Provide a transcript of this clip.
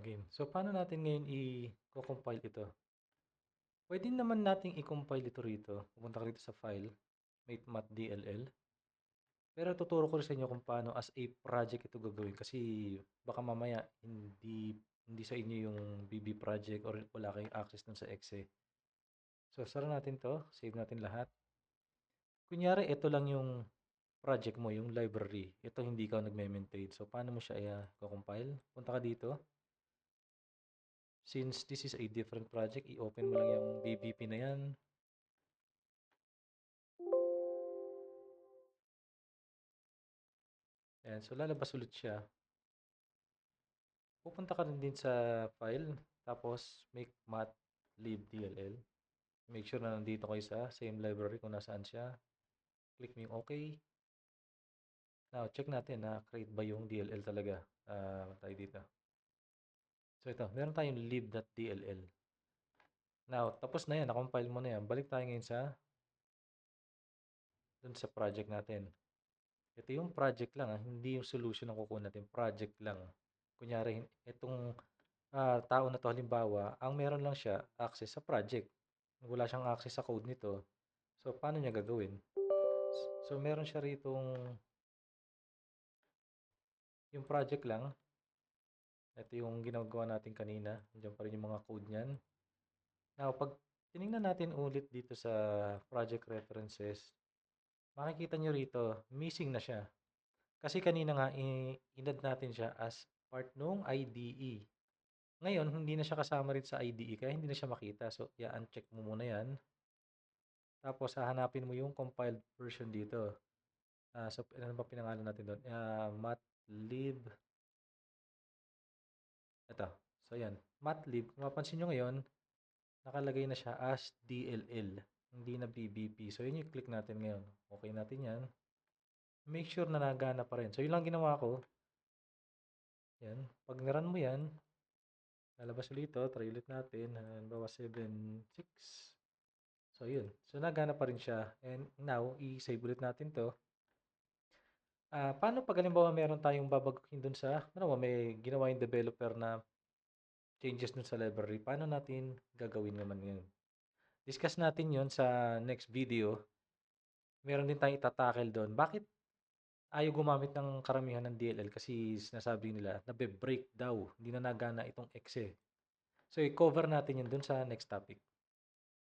Game. So, paano natin ngayon i-compile ito? Pwede naman nating i-compile ito rito. Pumunta ka rito sa file, mathDLL. Pero tuturo ko rin sa inyo kung paano as a project ito gagawin kasi baka mamaya hindi sa inyo yung BB project or wala kayong access dun sa exe. So, sara natin to. Save natin lahat. Kunyari, ito lang yung project mo, yung library. Ito hindi ka nagme-maintain. So, paano mo siya i-compile? Punta ka dito. Since this is a different project, i-open mo lang yung BBP na yan. Ayan, so lalabas ulit siya. Pupunta ka rin din sa file, tapos make mathlibdll. Make sure na nandito kayo sa same library kung nasaan siya. Click mo yung OK. Now, check natin na create ba yung DLL talaga. Tayo dito. So ito, meron tayong lib.dll. Now, tapos na yan, na-compile mo na yan. Balik tayo ngayon dun sa project natin. Ito yung project lang, hindi yung solution ang kukuha natin. Project lang. Kunyari, itong tao na to halimbawa, ang meron lang siya access sa project. Wala siyang access sa code nito. So, paano niya gagawin? So, meron siya ritong yung project lang. Ito yung ginagawa natin kanina. Diyan pa rin yung mga code niyan. Now, pag tinignan natin ulit dito sa project references, makikita nyo rito, missing na siya. Kasi kanina nga, inad natin siya as part nung IDE. Ngayon, hindi na siya kasama rin sa IDE, kaya hindi na siya makita. So, i-uncheck mo muna yan. Tapos, hahanapin mo yung compiled version dito. So, ano ba pinangalan natin doon? Mathlib. Ito. So, yan. Mathlib. Kung mapansin nyo ngayon, nakalagay na siya as DLL. Hindi na BBP. So, yun yung click natin ngayon. Okay natin yan. Make sure na nagana pa rin. So, yun lang ginawa ko. Yan. Pag naran mo yan, lalabas ulit ito. Try ulit natin. Bawa 7.6. So, yun. So, nagana pa rin siya. And now, i-save ulit natin to. Paano pag halimbawa meron tayong babaguhin dun sa, ano, may ginawa yung developer na changes dun sa library, paano natin gagawin naman yun? Discuss natin yun sa next video. Meron din tayong itatackle doon. Bakit ayaw gumamit ng karamihan ng DLL? Kasi sinasabi nila, nabe-break daw. Hindi na nagana itong exe. So, i-cover natin yun dun sa next topic.